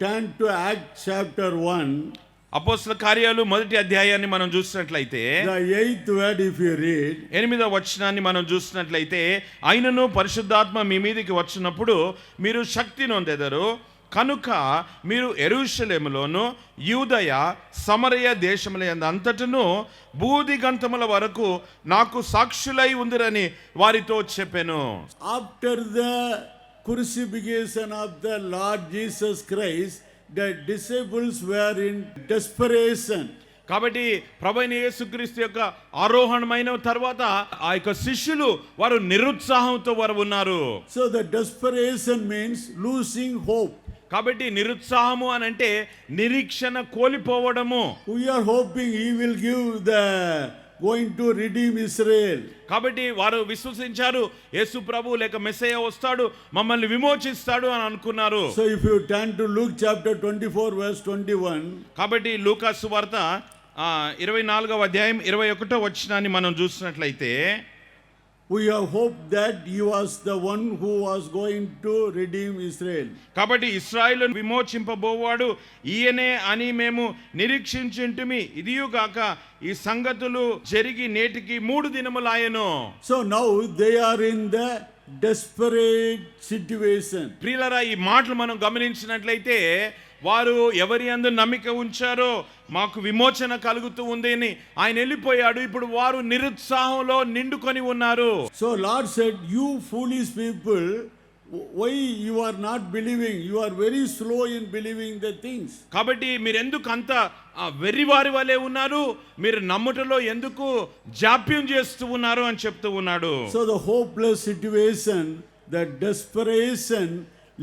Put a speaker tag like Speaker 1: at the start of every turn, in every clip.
Speaker 1: turn to Acts chapter 1,
Speaker 2: అపోస్తల కార్యాలు మొదటి అధ్యాయాన్ని మనం చూసినట్లయితే
Speaker 1: the 8th word if you read,
Speaker 2: 8వ వచనాన్ని మనం చూసినట్లయితే, అయినను పరిశుద్ధాత్మ మీ మీదికి వచ్చినప్పుడు మీరు శక్తి నొందెదరు, కనుక మీరు యెరూషలేములోను యూదయ సమరయ దేశముల అంతటను బూదిగంతముల వరకు నాకు సాక్షులై ఉందిరని వారితో చెప్పెను.
Speaker 1: after the crucifixion of the Lord Jesus Christ, the disciples were in desperation.
Speaker 2: కాబట్టి ప్రభువైన యేసుక్రీస్తు యొక్క ఆరోహణమైన తర్వాత ఆ యొక్క శిష్యులు వారు నిరుత్సాహంతో వారు ఉన్నారు.
Speaker 1: So the desperation means losing hope.
Speaker 2: కాబట్టి నిరుత్సాహము అని అంటే నిరీక్షణ కోల్పోవడము.
Speaker 1: We are hoping he will give the going to redeem Israel.
Speaker 2: కాబట్టి వారు విశ్వసించారు, యేసు ప్రభు లేక మెస్సయ్య వస్తాడు, మమ్మల్ని విమోచిస్తాడు అని అనుకున్నారు.
Speaker 1: So if you turn to Luke chapter 24 verse 21,
Speaker 2: కాబట్టి లూకా సువార్త 24వ అధ్యాయం 21వ వచనాన్ని మనం చూసినట్లయితే,
Speaker 1: we have hope that he was the one who was going to redeem Israel.
Speaker 2: కాబట్టి ఇశ్రాయేలును విమోచింపబోవాడు ఈయనే అని మేము నిరీక్షించుంటిమి, ఇదియుగాక ఈ సంగతులు జరిగి నేటికి 3 దినములాయెను.
Speaker 1: So now they are in the desperate situation.
Speaker 2: ప్రియులారా, ఈ మాటలు మనం గమనించినట్లయితే వారు ఎవరి యందు నమ్మిక ఉంచారో మాకు విమోచన కలుగుతూ ఉంది అని ఆయన వెళ్ళిపోయాడు. ఇప్పుడు వారు నిరుత్సాహంలో నిండుకొని ఉన్నారు.
Speaker 1: So Lord said, you foolish people, why you are not believing? You are very slow in believing the things.
Speaker 2: కాబట్టి మీరు ఎందుకు అంత వెర్రివారి వలె ఉన్నారు, మీరు నమ్ముటలో ఎందుకు జాప్యం చేస్తూ ఉన్నారు అని చెప్తూ ఉన్నాడు.
Speaker 1: So the hopeless situation, the desperation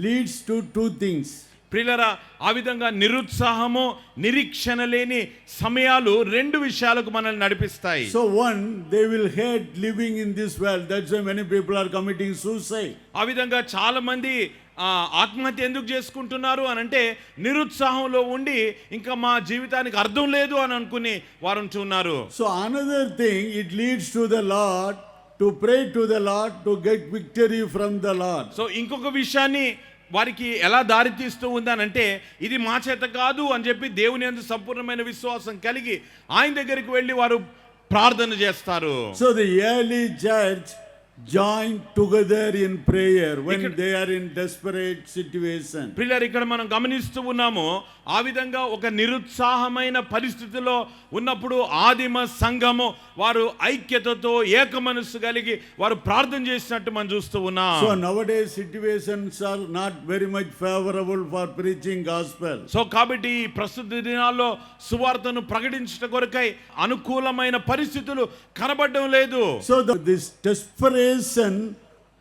Speaker 1: leads to 2 things.
Speaker 2: ప్రియులారా, ఆ విధంగా నిరుత్సాహము నిరీక్షణ లేని సమయాలు 2 విషయాలకు మనల్ని నడిపిస్తాయి.
Speaker 1: So one, they will hate living in this world. That's why many people are committing suicide.
Speaker 2: ఆ విధంగా చాలా మంది ఆత్మహత్య ఎందుకు చేసుకుంటున్నారు అని అంటే నిరుత్సాహంలో ఉండి ఇంకా మా జీవితానికి అర్థం లేదు అని అనుకుని వారు ఉంటున్నారు.
Speaker 1: So another thing, it leads to the Lord, to pray to the Lord, to get victory from the Lord.
Speaker 2: So ఇంకొక విషయాన్ని వారికి ఎలా దారి తీస్తూ ఉందనంటే, ఇది మా చేత కాదు అని చెప్పి దేవుని యందు సంపూర్ణమైన విశ్వాసం కలిగి ఆయన దగ్గరికి వెళ్ళి వారు ప్రార్థన చేస్తారు.
Speaker 1: So the early church joined together in prayer when they are in desperate situation.
Speaker 2: ప్రియులారా, ఇక్కడ మనం గమనిస్తూ ఉన్నాము, ఆ విధంగా ఒక నిరుత్సాహమైన పరిస్థితిలో ఉన్నప్పుడు ఆదిమ సంఘము వారు ఐక్యతతో ఏక మనస్సు కలిగి వారు ప్రార్థన చేసినట్టు మనం చూస్తూ ఉన్నాం.
Speaker 1: So nowadays situations are not very much favorable for preaching gospel.
Speaker 2: So కాబట్టి ఈ ప్రస్తుత దినాల్లో సువార్తను ప్రకటించట కొరకై అనుకూలమైన పరిస్థితులు కనబడడం లేదు.
Speaker 1: So this desperation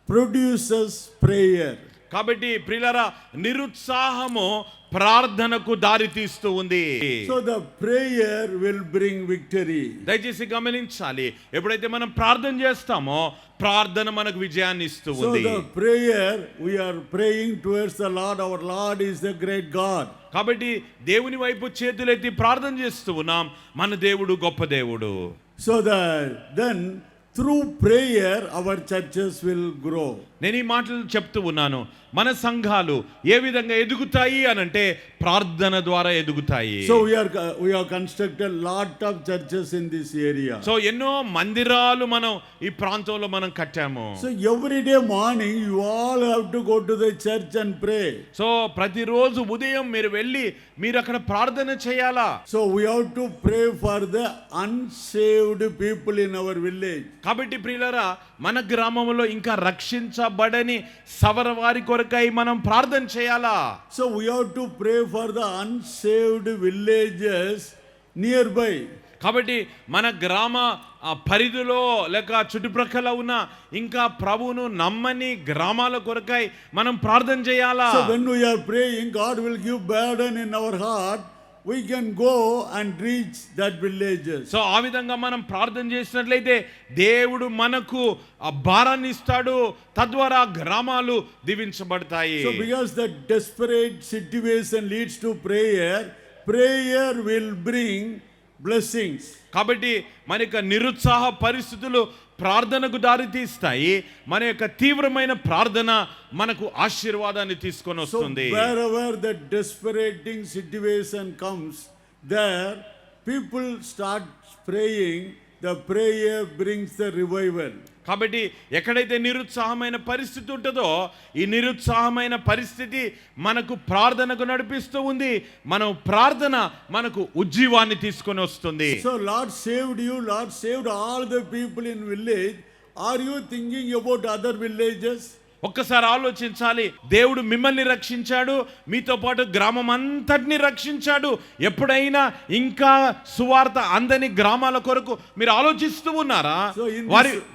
Speaker 1: produces prayer.
Speaker 2: కాబట్టి ప్రియులారా, నిరుత్సాహము ప్రార్థనకు దారి తీస్తూ ఉంది.
Speaker 1: So the prayer will bring victory.
Speaker 2: దయచేసి గమనించాలి, ఎప్పుడైతే మనం ప్రార్థన చేస్తామో ప్రార్థన మనకు విజయాన్ని ఇస్తూ ఉంది.
Speaker 1: So the prayer, we are praying towards the Lord. Our Lord is the great God.
Speaker 2: కాబట్టి దేవుని వైపు చేతులెత్తి ప్రార్థన చేస్తూ ఉన్నాం, మన దేవుడు గొప్ప దేవుడు.
Speaker 1: So then through prayer our churches will grow.
Speaker 2: నేను ఈ మాటలు చెప్తూ ఉన్నాను, మన సంఘాలు ఏ విధంగా ఎదుగుతాయి అనంటే ప్రార్థన ద్వారా ఎదుగుతాయి.
Speaker 1: So we have constructed lot of churches in this area.
Speaker 2: So ఎన్నో మందిరాలు మనం ఈ ప్రాంతంలో మనం కట్టాము.
Speaker 1: So every day morning you all have to go to the church and pray.
Speaker 2: So ప్రతిరోజు ఉదయం మీరు వెళ్ళి మీరు అక్కడ ప్రార్థన చేయాలా.
Speaker 1: So we have to pray for the unsaved people in our village.
Speaker 2: కాబట్టి ప్రియులారా, మన గ్రామంలో ఇంకా రక్షించబడని సవరవారి కొరకై మనం ప్రార్థన చేయాలా.
Speaker 1: So we have to pray for the unsaved villages nearby.
Speaker 2: కాబట్టి మన గ్రామ పరిధిలో లేక చుట్టుప్రక్కల ఉన్న ఇంకా ప్రభువును నమ్మని గ్రామాల కొరకై మనం ప్రార్థన చేయాలా.
Speaker 1: So when we are praying, God will give burden in our heart. We can go and reach that villages.
Speaker 2: So ఆ విధంగా మనం ప్రార్థన చేసినట్లయితే దేవుడు మనకు ఆ భారాన్ని ఇస్తాడు, తద్వారా గ్రామాలు దీవించబడతాయి.
Speaker 1: So because the desperate situation leads to prayer, prayer will bring blessings.
Speaker 2: కాబట్టి మనకి నిరుత్సాహ పరిస్థితులు ప్రార్థనకు దారితీస్తాయి. మన యొక్క తీవ్రమైన ప్రార్థన మనకు ఆశీర్వాదాన్ని తీసుకొని
Speaker 1: So
Speaker 2: వస్తుంది.
Speaker 1: wherever the desperating situation comes, there people start praying. The prayer brings the revival.
Speaker 2: కాబట్టి ఎక్కడైతే నిరుత్సాహమైన పరిస్థితి ఉంటుందో, ఈ నిరుత్సాహమైన పరిస్థితి మనకు ప్రార్థనకు నడిపిస్తూ ఉంది. మనం ప్రార్థన మనకు ఉజ్జీవాన్ని తీసుకొని వస్తుంది.
Speaker 1: So Lord saved you, Lord saved all the people in village. Are you thinking about other villages?
Speaker 2: ఒక్కసారి ఆలోచించాలి. దేవుడు మిమ్మల్ని రక్షించాడు, మీతో పాటు గ్రామం అంతటిని రక్షించాడు. ఎప్పుడైనా ఇంకా సువార్త అందని గ్రామాల కొరకు మీరు ఆలోచిస్తూ ఉన్నారా?
Speaker 1: So in this-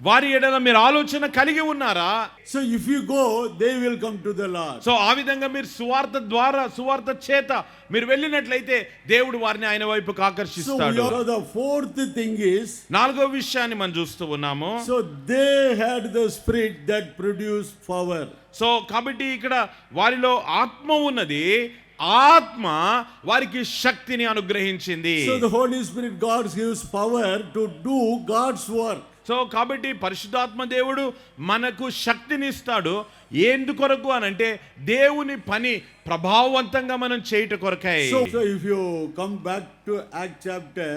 Speaker 2: వారి ఎడల మీరు ఆలోచన కలిగి ఉన్నారా?
Speaker 1: So if you go, they will come to the Lord.
Speaker 2: So ఆ విధంగా మీరు సువార్త ద్వారా, సువార్త చేత మీరు వెళ్ళినట్లయితే దేవుడు వారిని ఆయన వైపుకు
Speaker 1: So
Speaker 2: ఆకర్షిస్తాడు.
Speaker 1: the fourth thing is,
Speaker 2: నాలుగో విషయాన్ని మనం చూస్తూ ఉన్నాము.
Speaker 1: so they had the spirit that produced power.
Speaker 2: So కాబట్టి ఇక్కడ వారిలో ఆత్మ ఉన్నది, ఆత్మ వారికి శక్తిని అనుగ్రహించింది.
Speaker 1: So the Holy Spirit, God gives power to do God's work.
Speaker 2: So కాబట్టి పరిశుద్ధాత్మ దేవుడు మనకు శక్తిని ఇస్తాడు. ఎందుకొరకు అనంటే దేవుని పని ప్రభావవంతంగా మనం చేయట కొరకై.
Speaker 1: So if you come back to Act chapter,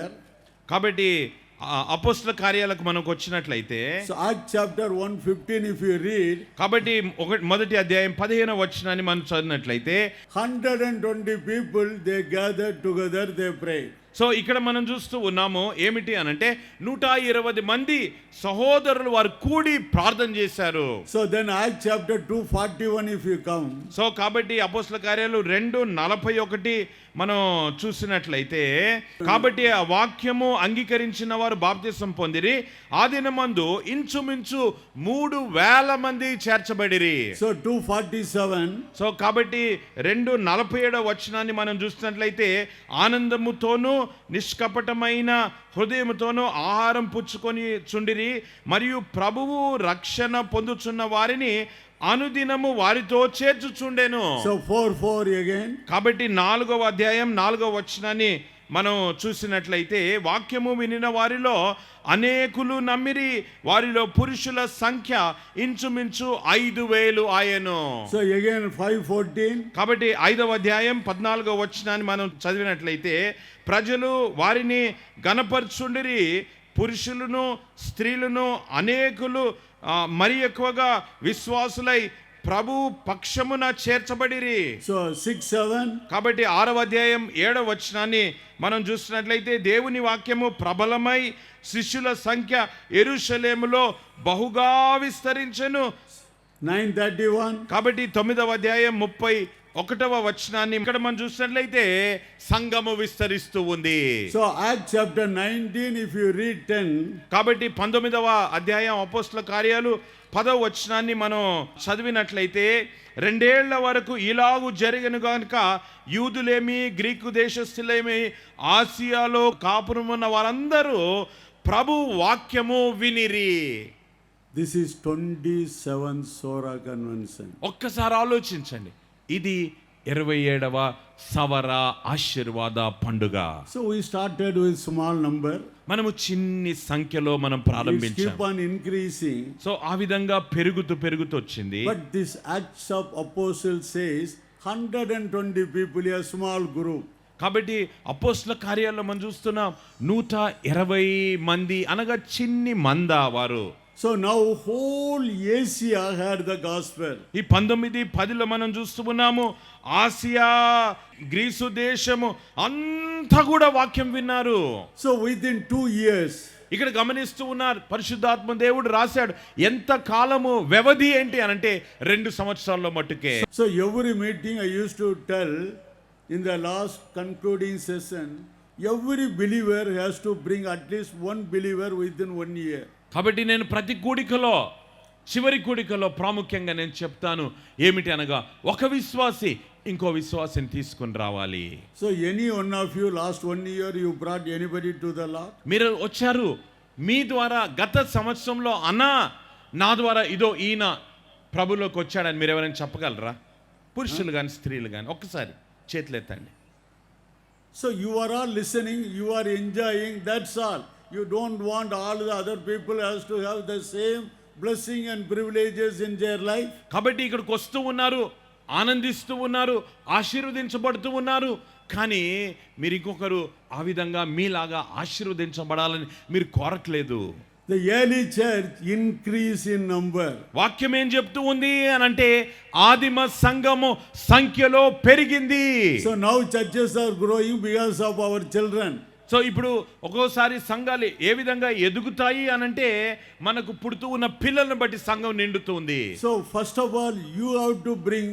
Speaker 2: కాబట్టి అపోస్తల కార్యాలకు మనకు వచ్చినట్లయితే,
Speaker 1: so Act chapter 1:15, if you read,
Speaker 2: కాబట్టి మొదటి అధ్యాయం 15వ వచనాన్ని మనం చదివినట్లయితే
Speaker 1: 120 people, they gathered together, they prayed.
Speaker 2: So ఇక్కడ మనం చూస్తూ ఉన్నాము ఏమిటి అనంటే 120 మంది సహోదరులు వారు కూడి ప్రార్థన చేశారు.
Speaker 1: So then Act chapter 2:41, if you come,
Speaker 2: so కాబట్టి అపోస్తల కార్యాలు 2:41 మనం చూసినట్లయితే, కాబట్టి ఆ వాక్యము అంగీకరించిన వారు బాప్తిసం పొందిరి, ఆ దినమందు ఇంచుమించు 3,000 మంది చేర్చబడిరి.
Speaker 1: so 2:47,
Speaker 2: సో కాబట్టి 2:47 వచనాన్ని మనం చూసినట్లయితే, ఆనందముతోనూ నిష్కపటమైన హృదయముతోనూ ఆహారం పుచ్చుకొని చుండిరి, మరియు ప్రభువు రక్షణ పొందుచున్న వారిని అనుదినము వారితో చేర్చుచుండెను.
Speaker 1: so 4:4 again,
Speaker 2: కాబట్టి 4వ అధ్యాయం 4వ వచనాన్ని మనం చూసినట్లయితే, వాక్యము వినిన వారిలో అనేకులు నమ్మిరి, వారిలో పురుషుల సంఖ్య ఇంచుమించు 5,000 ఆయను.
Speaker 1: so again 5:14,
Speaker 2: కాబట్టి 5వ అధ్యాయం 14వ వచనాన్ని మనం చదివినట్లయితే, ప్రజలు వారిని గణపరచుండిరి, పురుషులను స్త్రీలను అనేకులు మరి ఎక్కువగా విశ్వాసులై ప్రభు పక్షమున చేర్చబడిరి.
Speaker 1: so 6:7,
Speaker 2: కాబట్టి 6వ అధ్యాయం 7వ వచనాన్ని మనం చూసినట్లయితే, దేవుని వాక్యము ప్రబలమై శిష్యుల సంఖ్య యెరూషలేములో బహుగా విస్తరించెను.
Speaker 1: 9:31,
Speaker 2: కాబట్టి 9వ అధ్యాయం 31వ వచనాన్ని ఇక్కడ మనం చూసినట్లయితే సంఘము విస్తరిస్తూ ఉంది.
Speaker 1: so Act chapter 19, if you read 10,
Speaker 2: కాబట్టి 19వ అధ్యాయం అపోస్తల కార్యాలు 10వ వచనాన్ని మనం చదివినట్లయితే, 2 ఏళ్ల వరకు ఇలాగు జరిగను గనుక యూదులేమి గ్రీకు దేశస్థులేమి ఆసియాలో కాపురమున్న వారందరూ ప్రభు వాక్యము వినిరి.
Speaker 1: this is 27th Sora convention.
Speaker 2: ఒక్కసారి ఆలోచించండి, ఇది 27వ సవర ఆశీర్వాద పండుగ.
Speaker 1: So we started with small number,
Speaker 2: మనము చిన్ని సంఖ్యలో మనం
Speaker 1: we
Speaker 2: ప్రారంభించాం.
Speaker 1: keep on increasing,
Speaker 2: సో ఆ విధంగా పెరుగుతూ వచ్చింది.
Speaker 1: but this Acts of Apostles says 120 people, a small group.
Speaker 2: కాబట్టి అపోస్తల కార్యాల్లో మనం చూస్తున్నాం 120 మంది అనగా చిన్ని మంద వారు.
Speaker 1: So now whole Asia had the gospel.
Speaker 2: ఈ 19:10లో మనం చూస్తూ ఉన్నాము, ఆసియా గ్రీసు దేశము అంతా కూడా వాక్యం విన్నారు.
Speaker 1: So within 2 years,
Speaker 2: ఇక్కడ గమనిస్తూ ఉన్నారు, పరిశుద్ధాత్మ దేవుడు రాశాడు, ఎంత కాలము వ్యవధి ఏంటి అనంటే 2 సంవత్సరాల్లో మట్టుకే.
Speaker 1: so every meeting I used to tell in the last concluding session, every believer has to bring at least one believer within 1 year.
Speaker 2: కాబట్టి నేను ప్రతి కూడికలో, చివరి కూడికలో ప్రాముఖ్యంగా నేను చెప్తాను ఏమిటి అనగా, ఒక విశ్వాసి ఇంకో విశ్వాసిని తీసుకుని రావాలి.
Speaker 1: So any one of you last 1 year you brought anybody to the Lord?
Speaker 2: మీరు వచ్చారు, మీ ద్వారా గత సంవత్సరంలో అన్నా నా ద్వారా ఇదో ఈయన ప్రభులోకి వచ్చాడని మీరు ఎవరైనా చెప్పగలరా? పురుషులు కానీ స్త్రీలు కానీ ఒక్కసారి చేతులు ఎత్తండి.
Speaker 1: So you are all listening, you are enjoying, that's all. you don't want all the other people has to have the same blessing and privileges in their life.
Speaker 2: కాబట్టి ఇక్కడికి వస్తూ ఉన్నారు, ఆనందిస్తూ ఉన్నారు, ఆశీర్వదించబడుతూ ఉన్నారు. కానీ మీరు ఇంకొకరు ఆ విధంగా మీలాగా ఆశీర్వదించబడాలని మీరు కోరట్లేదు.
Speaker 1: The early church increase in number.
Speaker 2: వాక్యం ఏం చెప్తూ ఉంది అని అంటే ఆదిమ సంఘము సంఖ్యలో పెరిగింది.
Speaker 1: So now churches are growing because of our children.
Speaker 2: So ఇప్పుడు ఒక్కోసారి సంఘాలు ఏ విధంగా ఎదుగుతాయి అని అంటే మనకు పుడుతూ ఉన్న పిల్లలను బట్టి సంఘం నిండుతుంది.
Speaker 1: So first of all, you have to bring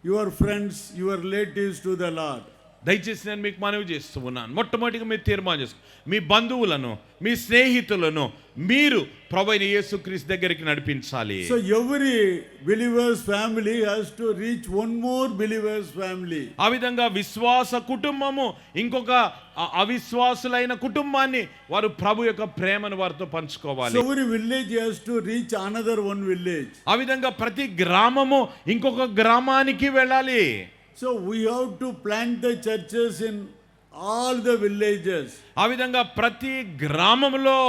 Speaker 1: your friends, your relatives to the Lord.
Speaker 2: దయచేసి నేను మీకు మనవి చేస్తూ ఉన్నాను, మొట్టమొదటిగా మీరు తీర్మానం చేసుకో, మీ బంధువులను, మీ స్నేహితులను మీరు ప్రభువైన యేసుక్రీస్తు దగ్గరికి నడిపించాలి.
Speaker 1: So every believer's family has to reach one more believer's family.
Speaker 2: ఆ విధంగా విశ్వాస కుటుంబము ఇంకొక అవిశ్వాసులైన కుటుంబాన్ని వారు ప్రభు యొక్క ప్రేమను వారితో పంచుకోవాలి.
Speaker 1: So every village has to reach another one village.
Speaker 2: ఆ విధంగా ప్రతి గ్రామము ఇంకొక గ్రామానికి వెళ్ళాలి.
Speaker 1: So we have to plant the churches in all the villages.
Speaker 2: ఆ విధంగా ప్రతి గ్రామంలో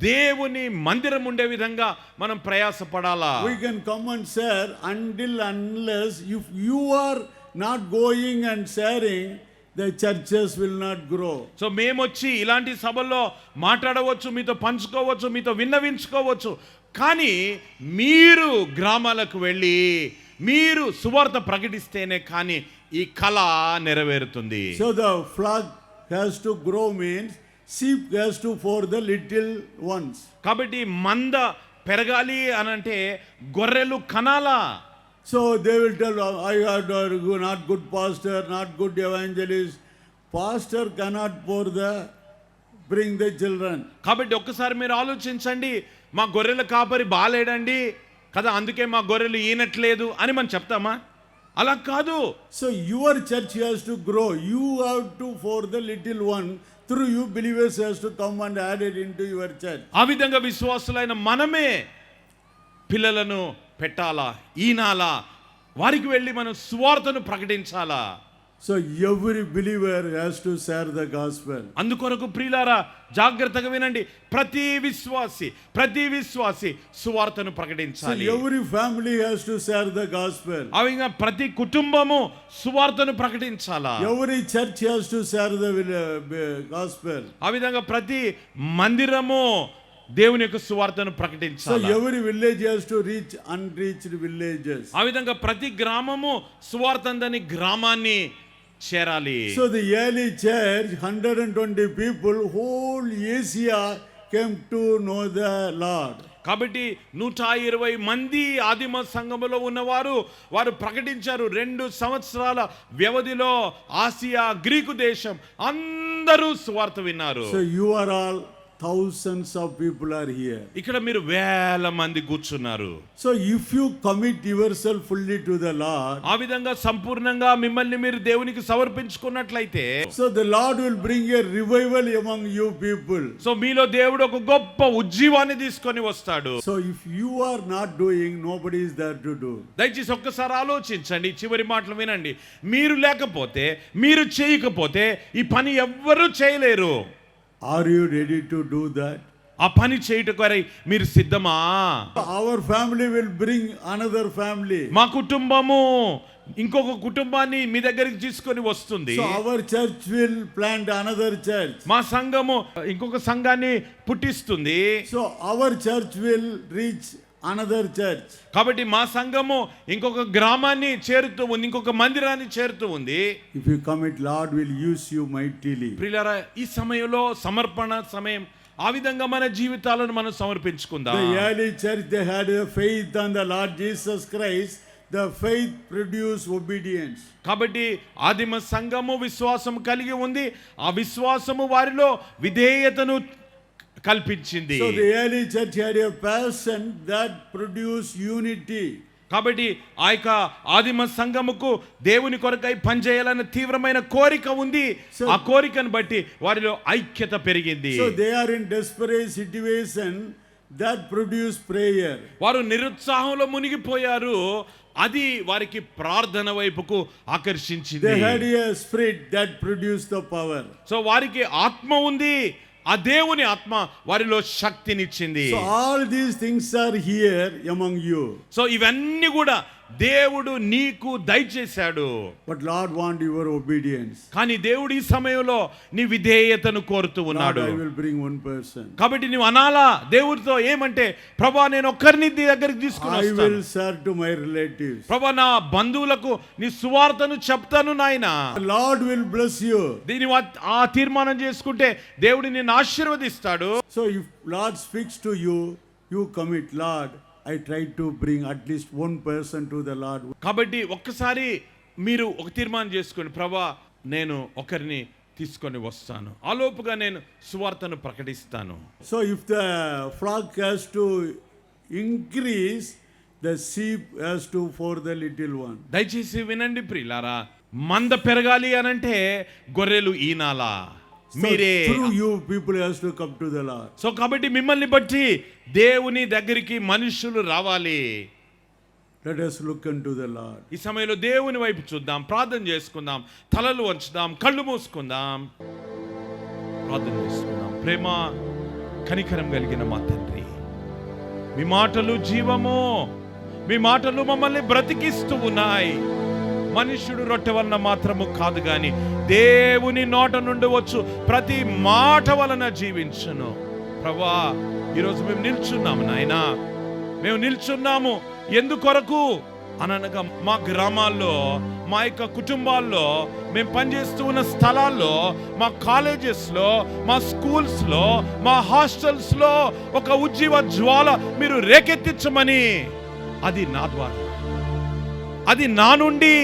Speaker 2: దేవుని మందిరం ఉండే విధంగా మనం ప్రయాసపడాలా.
Speaker 1: We can come and share unless if you are not going and sharing, the churches will not grow.
Speaker 2: So మేము వచ్చి ఇలాంటి సభల్లో మాట్లాడవచ్చు, మీతో పంచుకోవచ్చు, మీతో విన్నవించుకోవచ్చు. కానీ మీరు గ్రామాలకు వెళ్ళి మీరు సువార్త ప్రకటిస్తేనే కానీ ఈ కళ నెరవేరుతుంది.
Speaker 1: So the flock has to grow means sheep has to for the little ones.
Speaker 2: కాబట్టి మంద పెరగాలి అని అంటే గొర్రెలు కనాలా.
Speaker 1: So they will tell, I had not good pastor, not good evangelist. Pastor cannot bring the children.
Speaker 2: కాబట్టి ఒక్కసారి మీరు ఆలోచించండి, మా గొర్రెల కాపరి బాలేడండి కదా, అందుకే మా గొర్రెలు ఈనట్లేదు అని మనం చెప్తామా? అలా కాదు.
Speaker 1: So your church has to grow. You have to for the little one. Through you believers has to come and add it into your church.
Speaker 2: ఆ విధంగా విశ్వాసులైన మనమే పిల్లలను పెట్టాలా, ఈనాలా, వారికి వెళ్ళి మనం సువార్తను ప్రకటించాలా.
Speaker 1: So every believer has to share the gospel.
Speaker 2: అందుకొరకు ప్రియులారా జాగ్రత్తగా వినండి, ప్రతి విశ్వాసి సువార్తను
Speaker 1: So
Speaker 2: ప్రకటించాలి.
Speaker 1: every family has to share the gospel.
Speaker 2: ఆ విధంగా ప్రతి కుటుంబము సువార్తను ప్రకటించాలా.
Speaker 1: Every church has to share the gospel.
Speaker 2: ఆ విధంగా ప్రతి మందిరము దేవుని యొక్క సువార్తను
Speaker 1: So
Speaker 2: ప్రకటించాలి.
Speaker 1: every village has to reach unreached villages.
Speaker 2: ఆ విధంగా ప్రతి గ్రామము సువార్త అందని గ్రామాన్ని చేరాలి.
Speaker 1: So the early church, 120 people, whole Asia came to know the Lord.
Speaker 2: కాబట్టి 120 మంది ఆదిమ సంఘములో ఉన్నవారు వారు ప్రకటించారు. 2 సంవత్సరాల వ్యవధిలో ఆసియా, గ్రీకు దేశం అందరూ సువార్త విన్నారు.
Speaker 1: So you are all, thousands of people are here.
Speaker 2: ఇక్కడ మీరు వేల మంది కూర్చున్నారు.
Speaker 1: So if you commit yourself fully to the Lord,
Speaker 2: ఆ విధంగా సంపూర్ణంగా మిమ్మల్ని మీరు దేవునికి సమర్పించుకున్నట్లయితే
Speaker 1: so the Lord will bring a revival among you people.
Speaker 2: So మీలో దేవుడు ఒక గొప్ప ఉజ్జీవాన్ని తీసుకొని వస్తాడు.
Speaker 1: So if you are not doing, nobody is there to do.
Speaker 2: దయచేసి ఒక్కసారి ఆలోచించండి, చివరి మాటలు వినండి. మీరు లేకపోతే, మీరు చేయకపోతే ఈ పని ఎవ్వరూ చేయలేరు.
Speaker 1: Are you ready to do that?
Speaker 2: ఆ పని చేయుటకు మీరు సిద్ధమా?
Speaker 1: Our family will bring another family.
Speaker 2: మా కుటుంబము ఇంకొక కుటుంబాన్ని మీ దగ్గరికి తీసుకొని వస్తుంది.
Speaker 1: So our church will plant another church.
Speaker 2: మా సంఘము ఇంకొక సంఘాన్ని పుట్టిస్తుంది.
Speaker 1: So our church will reach another church.
Speaker 2: కాబట్టి మా సంఘము ఇంకొక గ్రామాన్ని చేరుతూ ఉంది, ఇంకొక మందిరాన్ని చేరుతూ ఉంది.
Speaker 1: If you commit, Lord will use you mightily.
Speaker 2: ప్రియులారా, ఈ సమయంలో సమర్పణ సమయం. ఆ విధంగా మన జీవితాలను మనం సమర్పించుకుందాం.
Speaker 1: The early church, they had a faith on the Lord Jesus Christ. The faith produced obedience.
Speaker 2: కాబట్టి ఆదిమ సంఘము విశ్వాసం కలిగి ఉంది. ఆ విశ్వాసము వారిలో విధేయతను కల్పించింది.
Speaker 1: So the early church had a passion that produced unity.
Speaker 2: కాబట్టి ఆ యొక్క ఆదిమ సంఘముకు దేవుని కొరకై పనిచేయాలన్న తీవ్రమైన కోరిక ఉంది. ఆ కోరికను బట్టి వారిలో ఐక్యత పెరిగింది.
Speaker 1: So they are in desperate situation that produced prayer.
Speaker 2: వారు నిరుత్సాహంలో మునిగిపోయారు, అది వారికి ప్రార్థన వైపుకు ఆకర్షించింది.
Speaker 1: They had a spirit that produced the power.
Speaker 2: So వారికి ఆత్మ ఉంది, ఆ దేవుని ఆత్మ వారిలో శక్తినిచ్చింది.
Speaker 1: So all these things are here among you.
Speaker 2: So ఇవన్నీ కూడా దేవుడు నీకు దయచేశాడు.
Speaker 1: But Lord want your obedience.
Speaker 2: కానీ దేవుడు ఈ సమయంలో నీ విధేయతను కోరుతూ
Speaker 1: Lord,
Speaker 2: ఉన్నాడు.
Speaker 1: I will bring one person.
Speaker 2: కాబట్టి నువ్వు అనాలా దేవుడితో ఏమంటే, ప్రభా నేను ఒక్కరిని నీ దగ్గరికి తీసుకుని
Speaker 1: I
Speaker 2: వస్తాను.
Speaker 1: will serve to my relatives.
Speaker 2: ప్రభా నా బంధువులకు నీ సువార్తను చెప్తాను నాయనా.
Speaker 1: The Lord will bless you.
Speaker 2: దీని ఆ తీర్మానం చేసుకుంటే దేవుడు నిన్ను ఆశీర్వదిస్తాడు.
Speaker 1: So if Lord speaks to you, you commit, Lord, I try to bring at least one person to the Lord.
Speaker 2: కాబట్టి ఒక్కసారి మీరు ఒక తీర్మానం చేసుకోండి, ప్రభా నేను ఒకరిని తీసుకొని వస్తాను, ఆలోపుగా నేను సువార్తను ప్రకటిస్తాను.
Speaker 1: So if the flock has to increase, the sheep has to for the little one.
Speaker 2: దయచేసి వినండి ప్రియులారా, మంద పెరగాలి అనంటే గొర్రెలు ఈనాలా.
Speaker 1: So
Speaker 2: మీరే
Speaker 1: through you people has to come to the Lord.
Speaker 2: So కాబట్టి మిమ్మల్ని బట్టి దేవుని దగ్గరికి మనుషులు రావాలి.
Speaker 1: Let us look unto the Lord.
Speaker 2: ఈ సమయంలో దేవుని వైపు చూద్దాం, ప్రార్థన చేసుకుందాం, తలలు వంచుదాం, కళ్ళు మూసుకుందాం, ప్రార్థన చేసుకుందాం. ప్రేమ కనికరం కలిగిన మా తండ్రి, మీ మాటలు జీవము, మీ మాటలు మమ్మల్ని బ్రతికిస్తూ ఉన్నాయి. మనుష్యుడు రొట్టె వలన మాత్రము కాదు గాని దేవుని నోట నుండి వచ్చు ప్రతి మాట వలన జీవించును. ప్రభువా ఈరోజు మేము నిల్చున్నాము నాయనా, మేము నిల్చున్నాము ఎందుకొరకు అనగా మా గ్రామాల్లో, మా యొక్క కుటుంబాల్లో, మేము పనిచేస్తూ ఉన్న స్థలాల్లో, మా కాలేజెస్లో, మా స్కూల్స్లో, మా హాస్టల్స్లో ఒక ఉజ్జీవ జ్వాల మీరు రేకెత్తించమని, అది నా ద్వారా, అది నా నుండి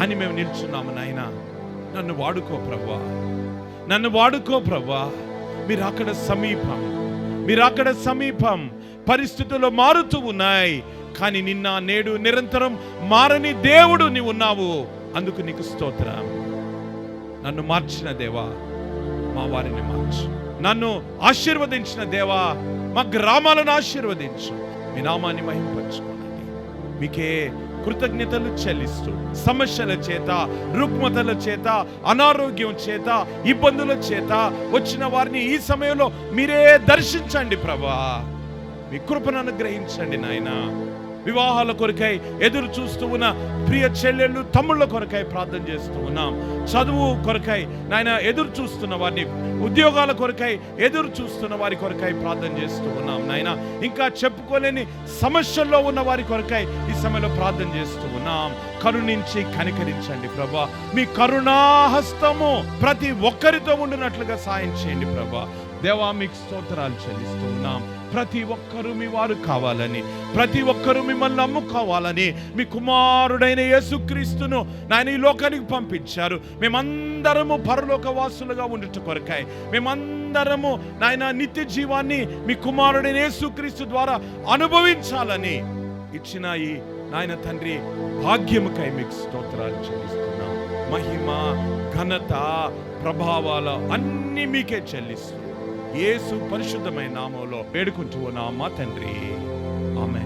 Speaker 2: అని మేము నిల్చున్నాము నాయనా. నన్ను వాడుకో ప్రభువా, నన్ను వాడుకో ప్రభువా. మీరు అక్కడ సమీపం, మీరు అక్కడ సమీపం. పరిస్థితులు మారుతూ ఉన్నాయి కానీ నిన్న నేడు నిరంతరం మారని దేవుడు నీవు ఉన్నావు. అందుకు నీకు స్తోత్రం. నన్ను మార్చిన దేవా మా వారిని మార్చు, నన్ను ఆశీర్వదించిన దేవా మా గ్రామాలను ఆశీర్వదించు. మీ నామాన్ని మహింపరచుకోనండి. మీకే కృతజ్ఞతలు చెల్లిస్తూ సమస్యల చేత, రుగ్మతల చేత, అనారోగ్యం చేత, ఇబ్బందుల చేత వచ్చిన వారిని ఈ సమయంలో మీరే దర్శించండి ప్రభా. మీ కృపను అనుగ్రహించండి నాయనా. వివాహాల కొరకై ఎదురు చూస్తూ ఉన్న ప్రియ చెల్లెళ్ళు, తమ్ముళ్ళ కొరకై ప్రార్థన చేస్తూ ఉన్నాం. చదువు కొరకై నాయన ఎదురు చూస్తున్న వారిని, ఉద్యోగాల కొరకై ఎదురు చూస్తున్న వారి కొరకై ప్రార్థన చేస్తూ ఉన్నాం నాయన. ఇంకా చెప్పుకోలేని సమస్యల్లో ఉన్న వారి కొరకై ఈ సమయంలో ప్రార్థన చేస్తూ ఉన్నాం. కరుణించి కనికరించండి ప్రభా. మీ కరుణాహస్తము ప్రతి ఒక్కరితో ఉండినట్లుగా సాయం చేయండి ప్రభా. దేవా మీకు స్తోత్రాలు చెల్లిస్తూ ఉన్నాం. ప్రతి ఒక్కరూ మీ వారు కావాలని, ప్రతి ఒక్కరూ మిమ్మల్ని నమ్ముకోవాలని మీ కుమారుడైన యేసుక్రీస్తును నాయన ఈ లోకానికి పంపించారు. మేమందరము పరలోక వాసులుగా ఉండుట కొరకై, మేమందరము నాయన నిత్య జీవాన్ని మీ కుమారుడైన యేసుక్రీస్తు ద్వారా అనుభవించాలని ఇచ్చిన ఈ నాయన తండ్రి భాగ్యముకై మీకు స్తోత్రాలు చెల్లిస్తున్నాం. మహిమ, ఘనత, ప్రభావాలు అన్నీ మీకే చెల్లిస్తూ యేసు పరిశుద్ధమైన నామములో వేడుకుంటూ ఉన్నాం మా తండ్రి. ఆమేన్.